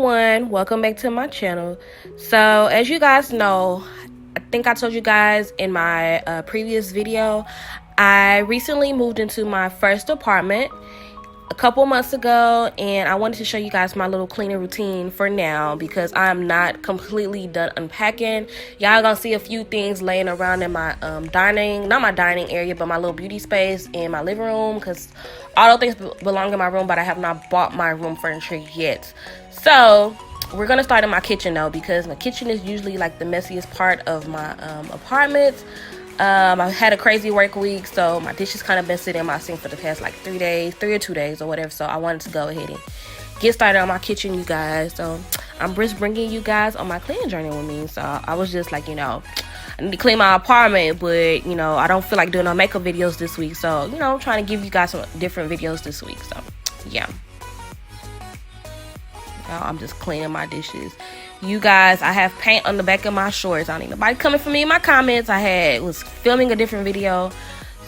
everyone, welcome back to my channel. So as you guys know, I think I told you guys in my previous video, I recently moved into my first apartment a couple months ago, and I wanted to show you guys my little cleaning routine for now because I'm not completely done unpacking. Y'all gonna see a few things laying around in my not my dining area, but my little beauty space in my living room, because all those things belong in my room, but I have not bought my room furniture yet. So we're gonna start in my kitchen though, because my kitchen is usually like the messiest part of my apartment. I've had a crazy work week, so my dishes kind of been sitting in my sink for the past like 3 or 2 days or whatever. So I wanted to go ahead and get started on my kitchen, you guys. So I'm just bringing you guys on my cleaning journey with me. So I was just like, I need to clean my apartment, but I don't feel like doing no makeup videos this week. So I'm trying to give you guys some different videos this week. So yeah, now I'm just cleaning my dishes. You guys, I have paint on the back of my shorts. I don't need nobody coming for me in my comments. was filming a different video.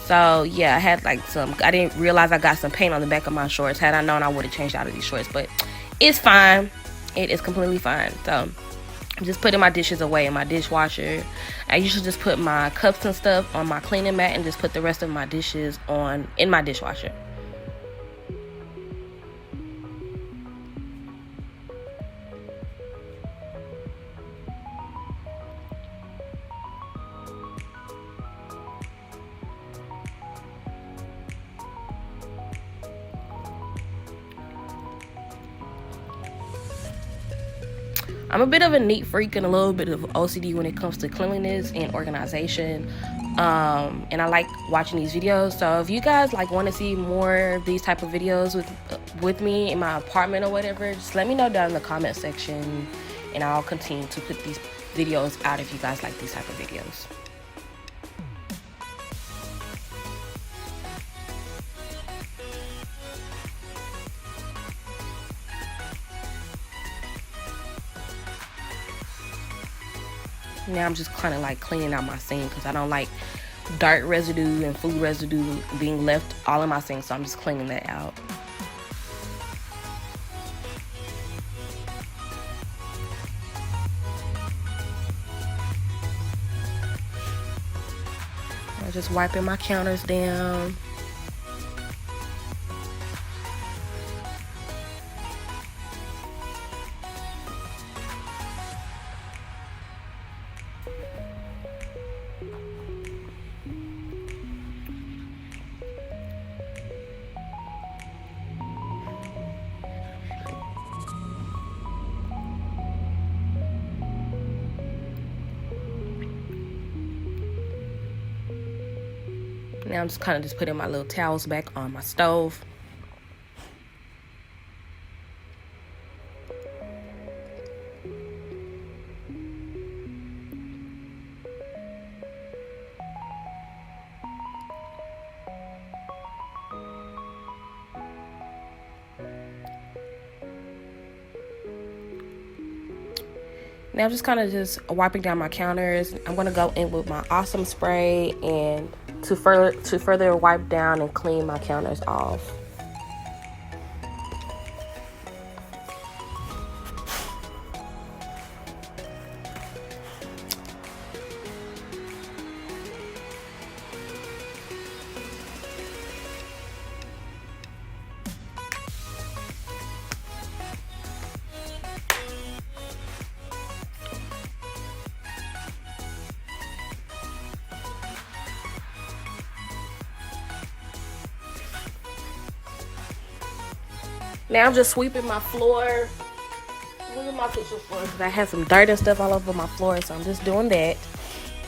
So yeah, I didn't realize I got some paint on the back of my shorts. Had I known, I would have changed out of these shorts, but it's fine. It is completely fine. So I'm just putting my dishes away in my dishwasher. I usually just put my cups and stuff on my cleaning mat and just put the rest of my dishes in my dishwasher. I'm a bit of a neat freak and a little bit of OCD when it comes to cleanliness and organization. And I like watching these videos. So if you guys want to see more of these type of videos with me in my apartment or whatever, just let me know down in the comment section, and I'll continue to put these videos out if you guys like these type of videos. Now I'm just kind of cleaning out my sink because I don't like dirt residue and food residue being left all in my sink, so I'm just cleaning that out. I'm just wiping my counters down. Now I'm just kind of putting my little towels back on my stove. Now I'm just kind of just wiping down my counters. I'm going to go in with my awesome spray and to further wipe down and clean my counters off. Now I'm just sweeping my floor, moving my kitchen floor because I have some dirt and stuff all over my floor, so I'm just doing that.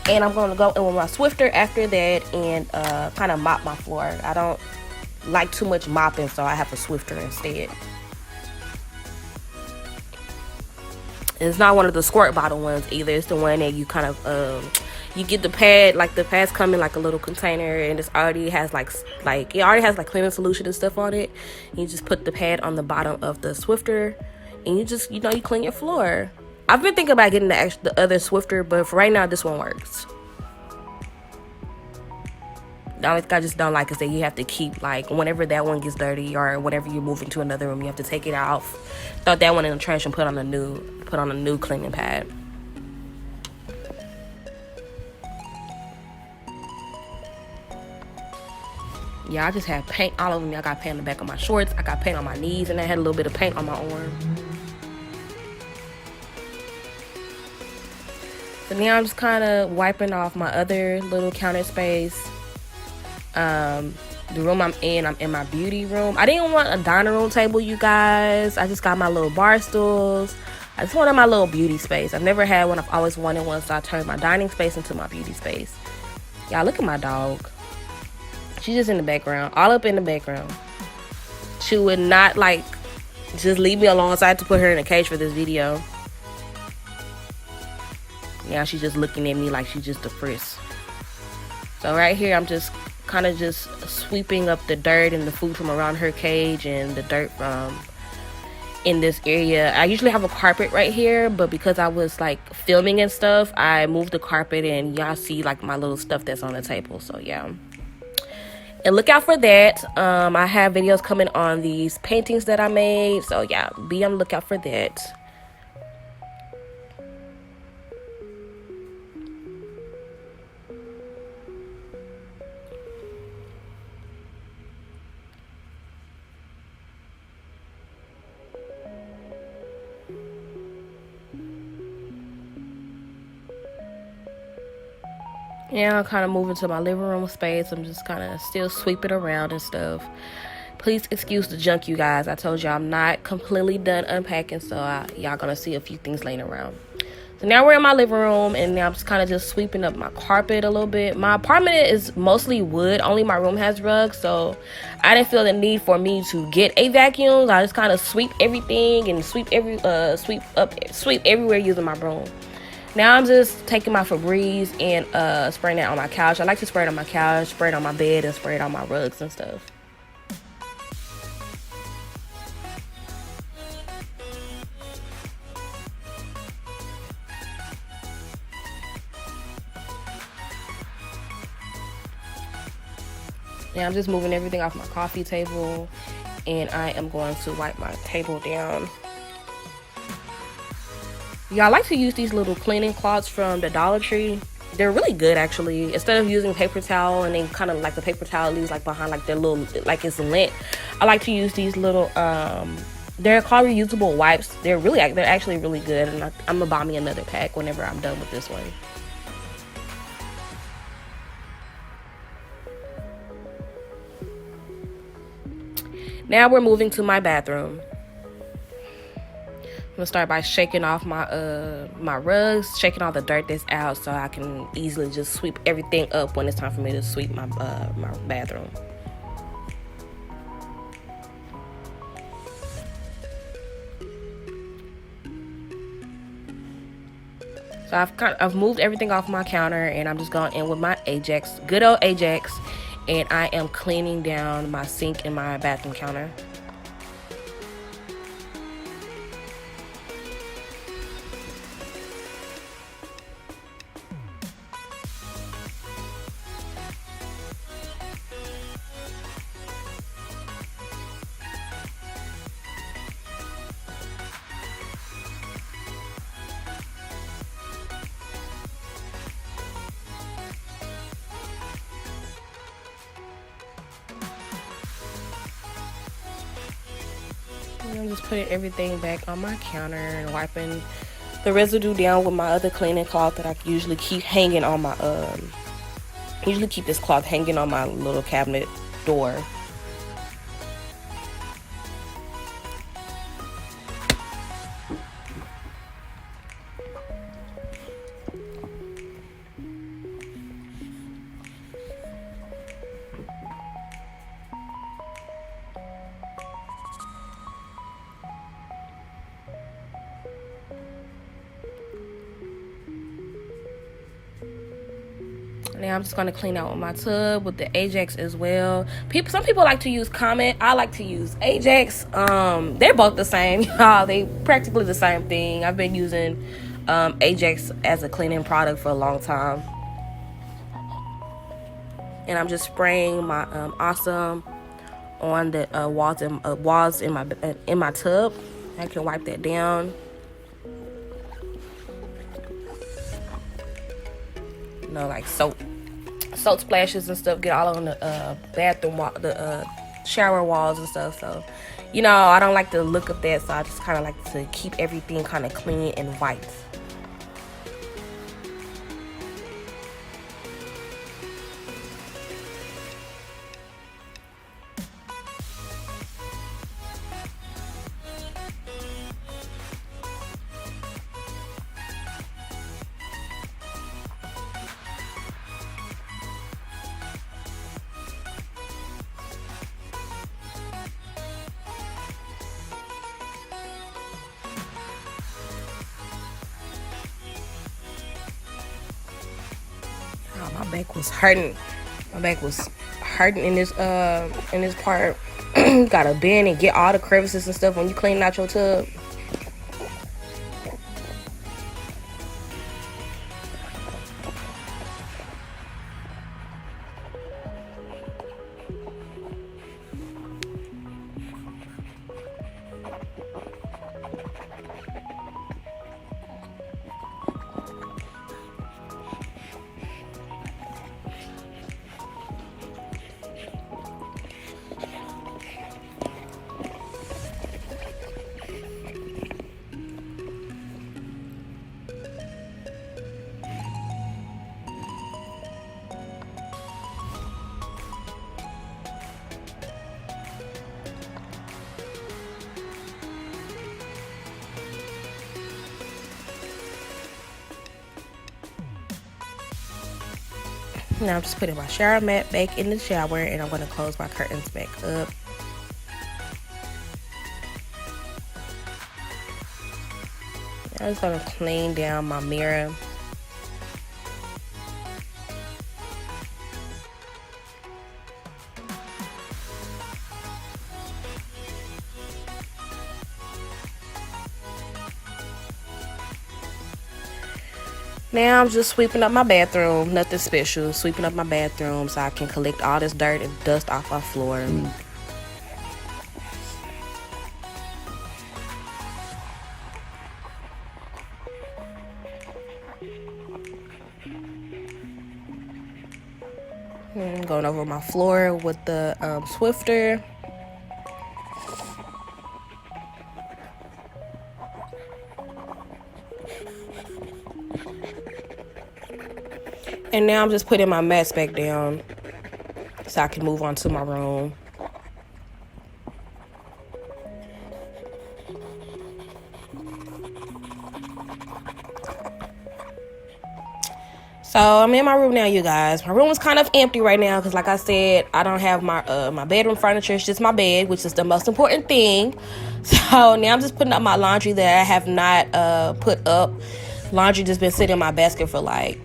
And I'm going to go in with my Swifter after that and kind of mop my floor. I don't like too much mopping, so I have a Swifter instead. It's not one of the squirt bottle ones either. It's the one that you kind of you get the pad, the pads come in a little container, and it already has cleaning solution and stuff on it. You just put the pad on the bottom of the Swifter, and you just you clean your floor. I've been thinking about getting the other Swifter, but for right now this one works. The only thing I just don't like is that you have to keep, like, whenever that one gets dirty or whenever you move into another room, you have to take it off, throw that one in the trash, and put on a new cleaning pad. Yeah, I just have paint all over me. I got paint on the back of my shorts. I got paint on my knees, and I had a little bit of paint on my arm. So now I'm just kind of wiping off my other little counter space. The room I'm in my beauty room. I didn't want a dining room table, you guys. I just got my little bar stools. I just wanted my little beauty space. I've never had one. I've always wanted one, so I turned my dining space into my beauty space. Y'all, look at my dog. She's just in the background, all up in the background. She would not, like, just leave me alone, so I had to put her in a cage for this video. Now she's just looking at me like she's just a frisk. So right here, I'm just kind of just sweeping up the dirt and the food from around her cage and the dirt from in this area. I usually have a carpet right here, but because I was like filming and stuff, I moved the carpet, and y'all see like my little stuff that's on the table. So yeah. And look out for that. I have videos coming on these paintings that I made. So yeah, be on the lookout for that. Yeah, I'm kind of moving to my living room space. I'm just kind of still sweeping around and stuff. Please excuse the junk, you guys. I told you I'm not completely done unpacking, so y'all gonna see a few things laying around. So now we're in my living room, and now I'm just kind of just sweeping up my carpet a little bit. My apartment is mostly wood. Only my room has rugs, so I didn't feel the need for me to get a vacuum. I just kind of sweep everything and sweep everywhere using my broom. Now I'm just taking my Febreze and spraying it on my couch. I like to spray it on my couch, spray it on my bed, and spray it on my rugs and stuff. Now I'm just moving everything off my coffee table, and I am going to wipe my table down. Y'all, like to use these little cleaning cloths from the Dollar Tree. They're really good, actually. Instead of using paper towel, and then kind of like the paper towel leaves like behind like their little, like it's lint, I like to use these little they're called reusable wipes. They're actually really good, and I'm gonna buy me another pack whenever I'm done with this one. Now we're moving to my bathroom. I'm gonna start by shaking off my my rugs, shaking all the dirt that's out, so I can easily just sweep everything up when it's time for me to sweep my my bathroom. So I've moved everything off my counter, and I'm just going in with my Ajax, good old Ajax, and I am cleaning down my sink and my bathroom counter. I'm just putting everything back on my counter and wiping the residue down with my other cleaning cloth that I usually keep hanging on my usually keep this cloth hanging on my little cabinet door. Now I'm just going to clean out with my tub with the Ajax as well. Some people like to use Comet. I like to use Ajax. They're both the same, y'all. They practically the same thing. I've been using Ajax as a cleaning product for a long time. and I'm just spraying my awesome on the walls in my tub. I can wipe that down. You know, like soap splashes and stuff get all on the bathroom wall, the shower walls and stuff. So, you know, I don't like the look of that, so I just kind of like to keep everything kind of clean and white. Oh, my back was hurting. My back was hurting in this part. Gotta bend and get all the crevices and stuff when you clean out your tub. Now I'm just putting my shower mat back in the shower, and I'm going to close my curtains back up. I'm just going to clean down my mirror. Now I'm just sweeping up my bathroom, nothing special. Sweeping up my bathroom so I can collect all this dirt and dust off our floor. Going over my floor with the Swifter. And now I'm just putting my mats back down so I can move on to my room. So I'm in my room now, you guys. My room is kind of empty right now because, like I said, I don't have my my bedroom furniture. It's just my bed, which is the most important thing. So now I'm just putting up my laundry that I have not put up. Laundry just been sitting in my basket for like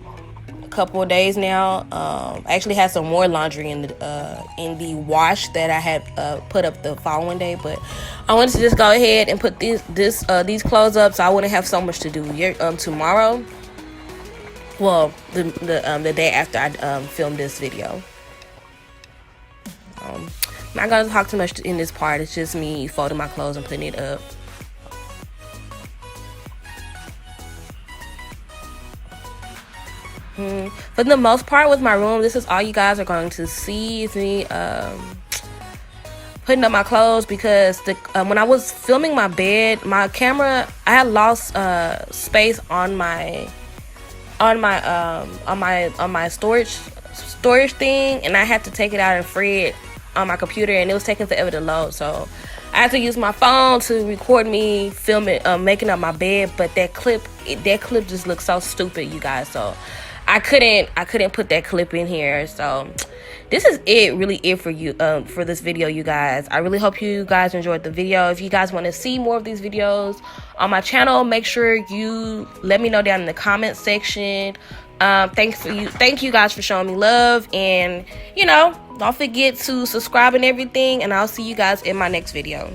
couple of days now. I actually had some more laundry in the wash that I had put up the following day, but I wanted to just go ahead and put these clothes up so I wouldn't have so much to do tomorrow. Well, the day after I filmed this video. I'm not gonna talk too much in this part. It's just me folding my clothes and putting it up. For the most part with my room, this is all you guys are going to see is me putting up my clothes, because when I was filming my bed, my camera, I had lost space on my storage thing, and I had to take it out and free it on my computer, and it was taking forever to load. So I had to use my phone to record me filming, making up my bed. But that clip just looks so stupid, you guys. So I couldn't put that clip in here. So this is really it for you for this video, you guys. I really hope you guys enjoyed the video. If you guys want to see more of these videos on my channel, make sure you let me know down in the comment section. Thank you guys for showing me love, and don't forget to subscribe and everything, and I'll see you guys in my next video.